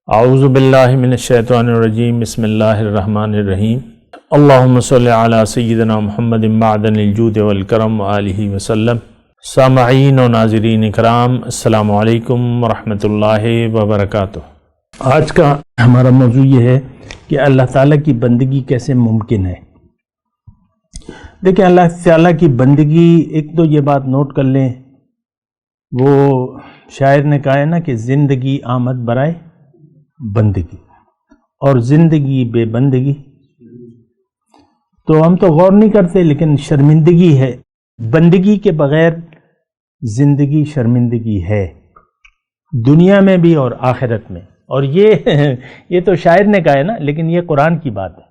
اعوذ باللہ من الشیطان الرجیم بسم اللہ الرحمن الرحیم اللہم صلی علی سیدنا محمد معدن الجود والکرم وآلہ وسلم۔ سامعین و ناظرین اکرام، السلام علیکم ورحمۃ اللہ وبرکاتہ۔ آج کا ہمارا موضوع یہ ہے کہ اللہ تعالیٰ کی بندگی کیسے ممکن ہے۔ دیکھیں، اللہ تعالیٰ کی بندگی، ایک تو یہ بات نوٹ کر لیں، وہ شاعر نے کہا ہے نا کہ زندگی آمد برائے بندگی اور زندگی بے بندگی، تو ہم تو غور نہیں کرتے، لیکن شرمندگی ہے، بندگی کے بغیر زندگی شرمندگی ہے، دنیا میں بھی اور آخرت میں۔ اور یہ تو شاعر نے کہا ہے نا، لیکن یہ قرآن کی بات ہے۔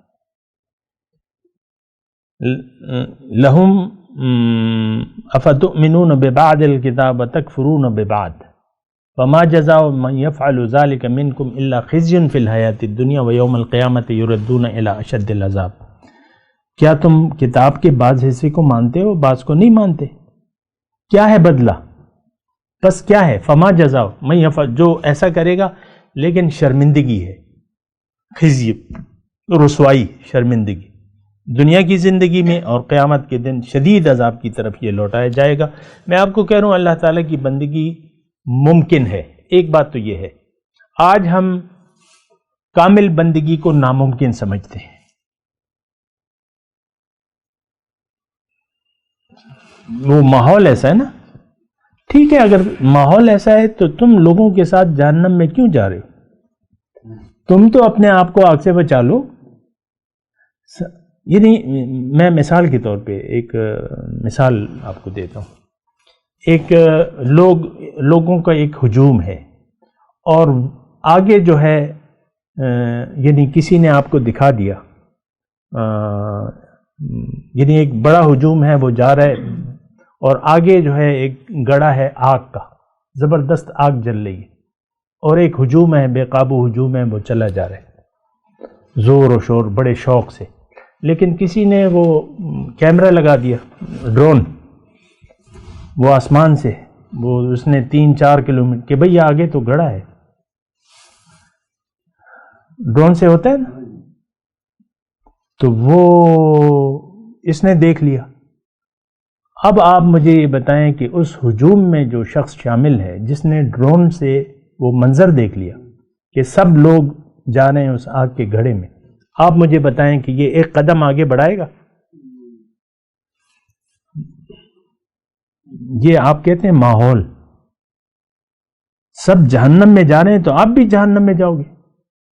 لہم افتؤمنون ببعض الکتاب وتکفرون ببعض فما جزاء من يفعل ذلك منكم الا خزي في الحیاۃ الدنیا ویوم القیامۃ یردون الی اشد العذاب۔ کیا تم کتاب کے بعض حصے کو مانتے ہو، بعض کو نہیں مانتے؟ کیا ہے بدلہ؟ بس کیا ہے؟ فما جزاء من يفعل، جو ایسا کرے گا، لیکن شرمندگی ہے، خزي، رسوائی، شرمندگی دنیا کی زندگی میں، اور قیامت کے دن شدید عذاب کی طرف یہ لوٹایا جائے گا۔ میں آپ کو کہہ رہا ہوں، اللہ تعالیٰ کی بندگی ممکن ہے۔ ایک بات تو یہ ہے، آج ہم کامل بندگی کو ناممکن سمجھتے ہیں۔ وہ ماحول ایسا ہے نا، ٹھیک ہے، اگر ماحول ایسا ہے تو تم لوگوں کے ساتھ جہنم میں کیوں جا رہے ہو؟ تم تو اپنے آپ کو آگ سے بچا لو۔ یعنی میں مثال کے طور پہ ایک مثال آپ کو دیتا ہوں۔ ایک لوگوں کا ایک ہجوم ہے، اور آگے جو ہے یعنی کسی نے آپ کو دکھا دیا، یعنی ایک بڑا ہجوم ہے، وہ جا رہا ہے، اور آگے جو ہے ایک گڑھا ہے آگ کا، زبردست آگ جل رہی ہے، اور ایک ہجوم ہے، بے قابو ہجوم ہے، وہ چلا جا رہا ہے زور و شور، بڑے شوق سے۔ لیکن کسی نے وہ کیمرہ لگا دیا، ڈرون، وہ آسمان سے، وہ اس نے 3-4 کلومیٹر کہ بھئی آگے تو گڑھا ہے، ڈرون سے ہوتا ہے نا، تو وہ اس نے دیکھ لیا۔ اب آپ مجھے یہ بتائیں کہ اس ہجوم میں جو شخص شامل ہے، جس نے ڈرون سے وہ منظر دیکھ لیا کہ سب لوگ جا رہے ہیں اس آگ کے گڑھے میں، آپ مجھے بتائیں کہ یہ ایک قدم آگے بڑھائے گا؟ یہ آپ کہتے ہیں ماحول، سب جہنم میں جا رہے ہیں تو آپ بھی جہنم میں جاؤ گے۔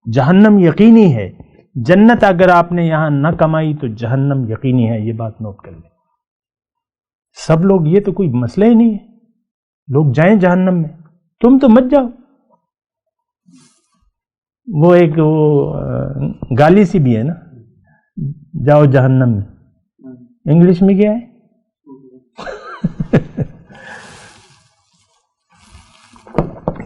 جہنم یقینی ہے، جنت اگر آپ نے یہاں نہ کمائی تو جہنم یقینی ہے، یہ بات نوٹ کر لیں۔ سب لوگ، یہ تو کوئی مسئلہ ہی نہیں ہے، لوگ جائیں جہنم میں، تم تو مت جاؤ۔ وہ ایک گالی سی بھی ہے نا، جاؤ جہنم میں، انگلش میں کیا ہے؟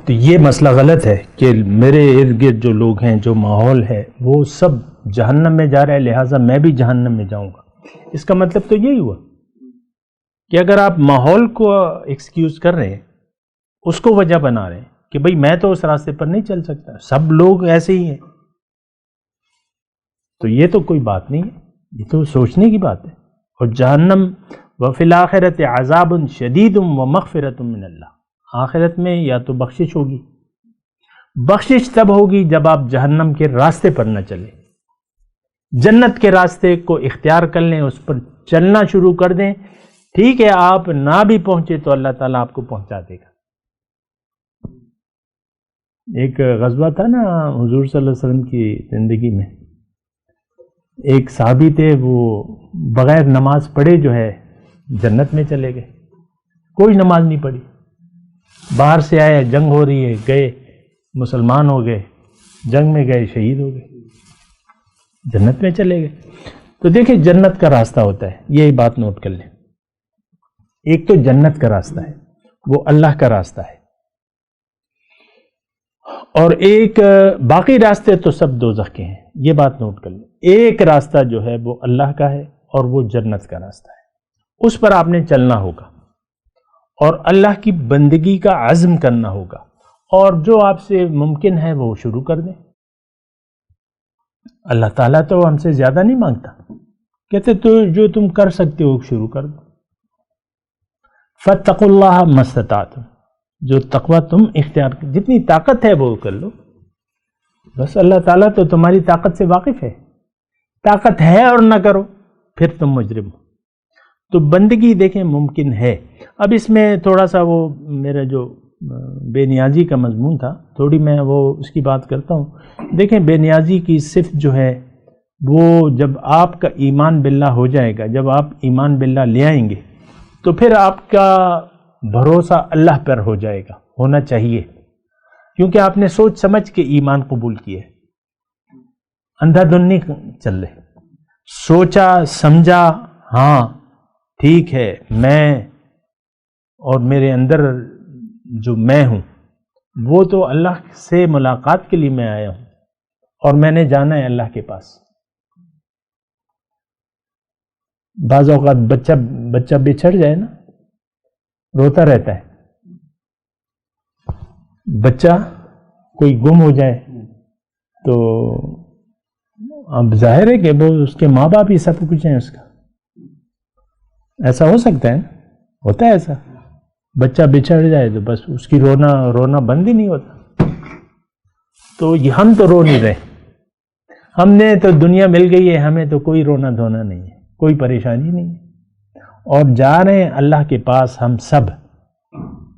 تو یہ مسئلہ غلط ہے کہ میرے ارد گرد جو لوگ ہیں، جو ماحول ہے، وہ سب جہنم میں جا رہا ہے، لہٰذا میں بھی جہنم میں جاؤں گا۔ اس کا مطلب تو یہی ہوا کہ اگر آپ ماحول کو ایکسکیوز کر رہے ہیں، اس کو وجہ بنا رہے ہیں کہ بھئی میں تو اس راستے پر نہیں چل سکتا، سب لوگ ایسے ہی ہیں، تو یہ تو کوئی بات نہیں ہے، یہ تو سوچنے کی بات ہے۔ اور جہنم وفی الآخرۃ عذاب شدید ومغفرۃ من اللہ، آخرت میں یا تو بخشش ہوگی، بخشش تب ہوگی جب آپ جہنم کے راستے پر نہ چلیں، جنت کے راستے کو اختیار کر لیں، اس پر چلنا شروع کر دیں۔ ٹھیک ہے، آپ نہ بھی پہنچے تو اللہ تعالیٰ آپ کو پہنچا دے گا۔ ایک غزوہ تھا نا حضور صلی اللہ علیہ وسلم کی زندگی میں، ایک صحابی تھے، وہ بغیر نماز پڑھے جو ہے جنت میں چلے گئے، کوئی نماز نہیں پڑھی، باہر سے آئے، جنگ ہو رہی ہے، گئے، مسلمان ہو گئے، جنگ میں گئے، شہید ہو گئے، جنت میں چلے گئے۔ تو دیکھیں، جنت کا راستہ ہوتا ہے، یہ بات نوٹ کر لیں۔ ایک تو جنت کا راستہ ہے، وہ اللہ کا راستہ ہے، اور ایک باقی راستے تو سب دوزخ کے ہیں، یہ بات نوٹ کر لیں۔ ایک راستہ جو ہے وہ اللہ کا ہے، اور وہ جنت کا راستہ ہے، اس پر آپ نے چلنا ہوگا، اور اللہ کی بندگی کا عزم کرنا ہوگا، اور جو آپ سے ممکن ہے وہ شروع کر دیں. اللہ تعالیٰ تو ہم سے زیادہ نہیں مانگتا، کہتے تو جو تم کر سکتے ہو شروع کر دو. فاتقوا اللہ ما استطعتم، جو تقوی تم اختیار جتنی طاقت ہے وہ کر لو. بس اللہ تعالیٰ تو تمہاری طاقت سے واقف ہے. طاقت ہے اور نہ کرو پھر تم مجرم ہو. تو بندگی دیکھیں ممکن ہے. اب اس میں تھوڑا سا وہ میرا جو بے نیازی کا مضمون تھا، تھوڑی میں وہ اس کی بات کرتا ہوں. دیکھیں بے نیازی کی صفت جو ہے وہ جب آپ کا ایمان باللہ ہو جائے گا، جب آپ ایمان باللہ لے آئیں گے تو پھر آپ کا بھروسہ اللہ پر ہو جائے گا، ہونا چاہیے، کیونکہ آپ نے سوچ سمجھ کے ایمان قبول کیا ہے. اندھا دھن نہیں چل رہے، سوچا سمجھا، ہاں ٹھیک ہے میں اور میرے اندر جو میں ہوں وہ تو اللہ سے ملاقات کے لیے میں آیا ہوں اور میں نے جانا ہے اللہ کے پاس. بعض اوقات بچہ بچھڑ جائے نا، روتا رہتا ہے. بچہ کوئی گم ہو جائے تو اب ظاہر ہے کہ وہ اس کے ماں باپ ہی سب کچھ ہیں اس کا. ایسا ہو سکتا ہے نا، ہوتا ہے ایسا. بچہ بچھڑ جائے تو بس اس کی رونا بند ہی نہیں ہوتا. تو ہم تو رو نہیں رہے، ہم نے تو دنیا مل گئی ہے، ہمیں تو کوئی رونا دھونا نہیں ہے، کوئی پریشانی نہیں ہے، اور جا رہے ہیں اللہ کے پاس ہم سب.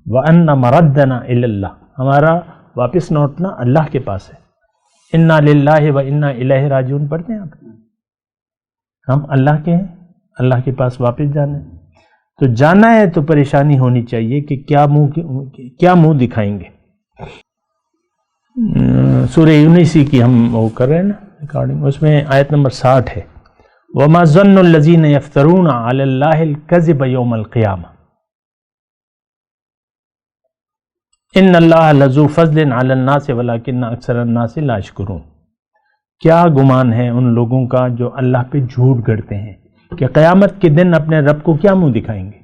وَأَنَّ مَرَدَّنَا إِلَى اللَّهِ، ہمارا واپس لوٹنا اللہ کے پاس ہے. اِنَّا لِلَّهِ وَإِنَّا إِلَيْهِ راجعون پڑھتے ہیں آپ. ہم اللہ کے ہیں، اللہ کے پاس واپس جانا ہے. تو جانا ہے تو پریشانی ہونی چاہیے کہ کیا منہ دکھائیں گے. سورہ یونسی کی ہم وہ کر رہے ہیں نا ریکارڈنگ، اس میں آیت نمبر 60 ہے، وَمَا ظَنُّ الَّذِينَ يَفْتَرُونَ عَلَى اللَّهِ الْكَذِبَ يَوْمَ الْقِيَامَةِ إِنَّ اللَّهَ لَذُو فَضْلٍ عَلَى النَّاسِ وَلَكِنَّ أَكْثَرَ النَّاسِ لَا يَشْكُرُونَ. کیا گمان ہے ان لوگوں کا جو اللہ پہ جھوٹ گڑتے ہیں کہ قیامت کے دن اپنے رب کو کیا منہ دکھائیں گے،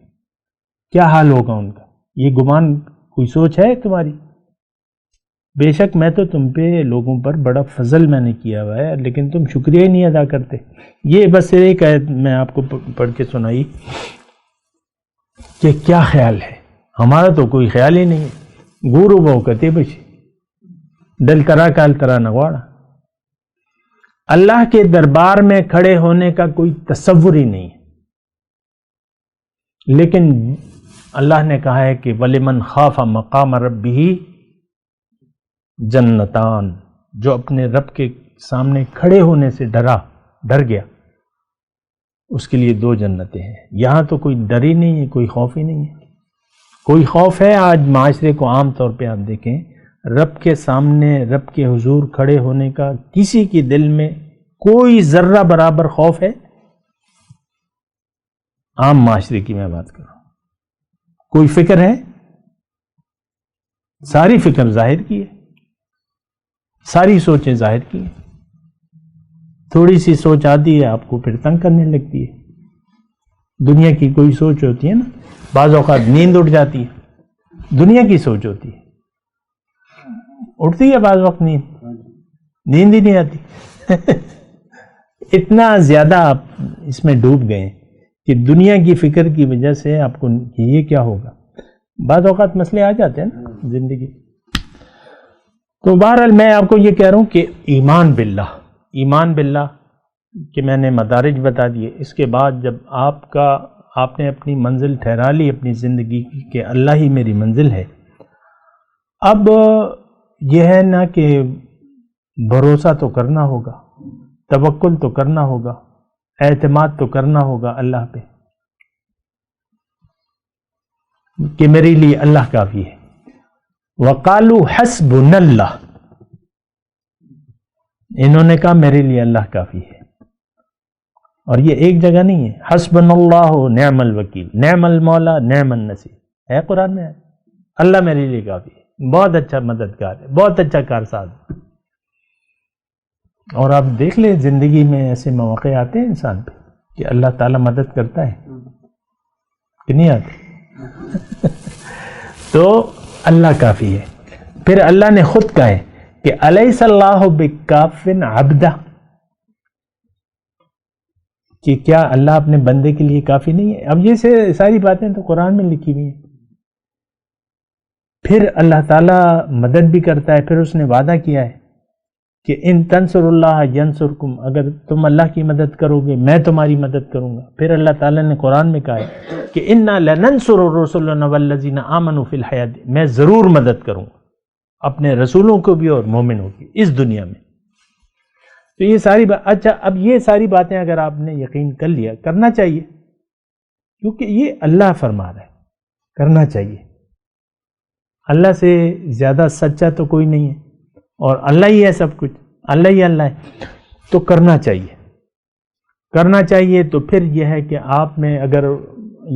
کیا حال ہوگا ان کا. یہ گمان کوئی سوچ ہے تمہاری؟ بے شک میں تو تم پہ لوگوں پر بڑا فضل میں نے کیا ہوا ہے، لیکن تم شکریہ ہی نہیں ادا کرتے. یہ بس ایک آیت میں آپ کو پڑھ کے سنائی کہ کیا خیال ہے. ہمارا تو کوئی خیال ہی نہیں ہے. گورو بہو کہتے بچ دل ترا کال ترا نگواڑا. اللہ کے دربار میں کھڑے ہونے کا کوئی تصور ہی نہیں ہے. لیکن اللہ نے کہا ہے کہ وَلِمَنْ خَافَ مَقَامَ رَبِّهِ جنتان، جو اپنے رب کے سامنے کھڑے ہونے سے ڈر گیا، اس کے لیے 2 جنتیں ہیں. یہاں تو کوئی ڈر ہی نہیں ہے، کوئی خوف ہی نہیں ہے. کوئی خوف ہے آج معاشرے کو عام طور پہ آپ دیکھیں، رب کے سامنے رب کے حضور کھڑے ہونے کا کسی کے دل میں کوئی ذرہ برابر خوف ہے؟ عام معاشرے کی میں بات کر رہا ہوں. کوئی فکر ہے؟ ساری فکر ظاہر کی ہے، ساری سوچیں ظاہر کی ہیں. تھوڑی سی سوچ آتی ہے آپ کو پھر تنگ کرنے لگتی ہے. دنیا کی کوئی سوچ ہوتی ہے نا، بعض اوقات نیند اٹھ جاتی ہے، دنیا کی سوچ ہوتی ہے، اٹھتی ہے بعض وقت نیند ہی نہیں آتی. اتنا زیادہ آپ اس میں ڈوب گئے کہ دنیا کی فکر کی وجہ سے آپ کو یہ کیا ہوگا. بعض اوقات مسئلے آ جاتے ہیں نا زندگی. تو بہرحال میں آپ کو یہ کہہ رہا ہوں کہ ایمان باللہ کہ میں نے مدارج بتا دیے. اس کے بعد جب آپ نے اپنی منزل ٹھہرا لی اپنی زندگی کی کہ اللہ ہی میری منزل ہے، اب یہ ہے نا کہ بھروسہ تو کرنا ہوگا، توکل تو کرنا ہوگا، اعتماد تو کرنا ہوگا اللہ پہ کہ میرے لیے اللہ کافی ہے. وَقَالُوا حَسْبُنَا اللَّهُ، انہوں نے کہا میرے لیے اللہ کافی ہے. اور یہ ایک جگہ نہیں ہے، حسبنا اللہ نعم الوکیل، نعم المولا نعم النصیر ہے قرآن میں. اللہ میرے لیے کافی ہے، بہت اچھا مددگار ہے، بہت اچھا کارساز. اور آپ دیکھ لیں زندگی میں ایسے مواقع آتے ہیں انسان پہ کہ اللہ تعالیٰ مدد کرتا ہے کہ نہیں آتے. تو اللہ کافی ہے. پھر اللہ نے خود کہا ہے کہ الیس اللہ بکاف عبدہ، کہ کیا اللہ اپنے بندے کے لیے کافی نہیں ہے؟ اب یہ ساری باتیں تو قرآن میں لکھی ہوئی ہیں. پھر اللہ تعالیٰ مدد بھی کرتا ہے. پھر اس نے وعدہ کیا ہے کہ ان تنصر اللہ ینصرکم، اگر تم اللہ کی مدد کرو گے میں تمہاری مدد کروں گا. پھر اللہ تعالیٰ نے قرآن میں کہا ہے کہ انا لننصر رسلنا والذین آمنوا فی الحیات، میں ضرور مدد کروں گا اپنے رسولوں کو بھی اور مومنوں کی اس دنیا میں. تو یہ ساری اچھا، اب یہ ساری باتیں اگر آپ نے یقین کر لیا، کرنا چاہیے، کیونکہ یہ اللہ فرما رہا ہے، کرنا چاہیے. اللہ سے زیادہ سچا تو کوئی نہیں ہے، اور اللہ ہی ہے سب کچھ، اللہ ہی اللہ ہے، تو کرنا چاہیے. کرنا چاہیے. تو پھر یہ ہے کہ آپ میں اگر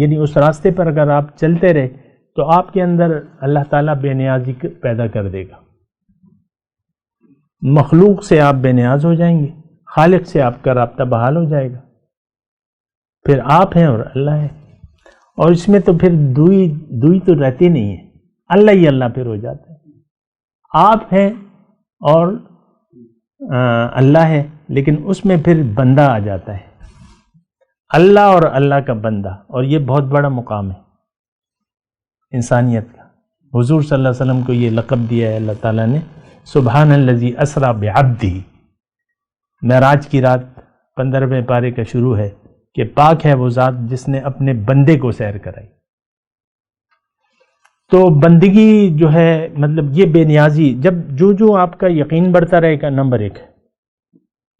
یعنی اس راستے پر اگر آپ چلتے رہے تو آپ کے اندر اللہ تعالیٰ بے نیازی پیدا کر دے گا. مخلوق سے آپ بے نیاز ہو جائیں گے، خالق سے آپ کا رابطہ بحال ہو جائے گا. پھر آپ ہیں اور اللہ ہے، اور اس میں تو پھر دوئی تو رہتی نہیں ہے، اللہ ہی اللہ پھر ہو جاتا ہے. آپ ہیں اور اللہ ہے، لیکن اس میں پھر بندہ آ جاتا ہے، اللہ اور اللہ کا بندہ. اور یہ بہت بڑا مقام ہے انسانیت کا. حضور صلی اللہ علیہ وسلم کو یہ لقب دیا ہے اللہ تعالیٰ نے، سبحان الذی اسریٰ بعبدہ. معراج کی رات 15ویں پارے کا شروع ہے کہ پاک ہے وہ ذات جس نے اپنے بندے کو سیر کرائی. تو بندگی جو ہے مطلب یہ بے نیازی، جب جو آپ کا یقین بڑھتا رہے گا، نمبر 1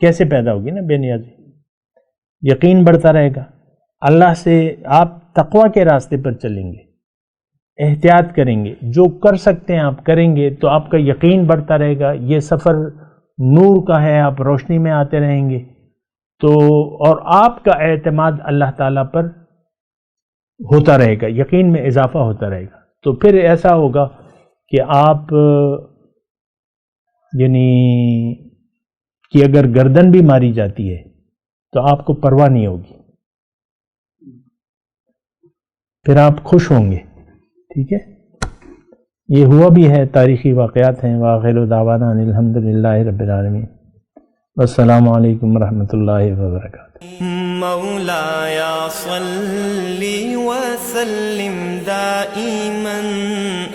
کیسے پیدا ہوگی نا بے نیازی، یقین بڑھتا رہے گا. اللہ سے آپ تقویٰ کے راستے پر چلیں گے، احتیاط کریں گے، جو کر سکتے ہیں آپ کریں گے، تو آپ کا یقین بڑھتا رہے گا. یہ سفر نور کا ہے، آپ روشنی میں آتے رہیں گے. تو اور آپ کا اعتماد اللہ تعالیٰ پر ہوتا رہے گا، یقین میں اضافہ ہوتا رہے گا. تو پھر ایسا ہوگا کہ آپ یعنی کہ اگر گردن بھی ماری جاتی ہے تو آپ کو پرواہ نہیں ہوگی، پھر آپ خوش ہوں گے. ٹھیک ہے، یہ ہوا بھی ہے، تاریخی واقعات ہیں. وآخر دعوانا ان الحمدللہ رب العالمین. والسلام علیکم ورحمۃ اللہ وبرکاتہ. مولاي صل وسلم دائما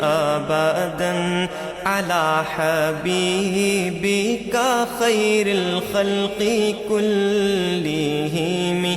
ابدا على حبيبك خير الخلق كلهم.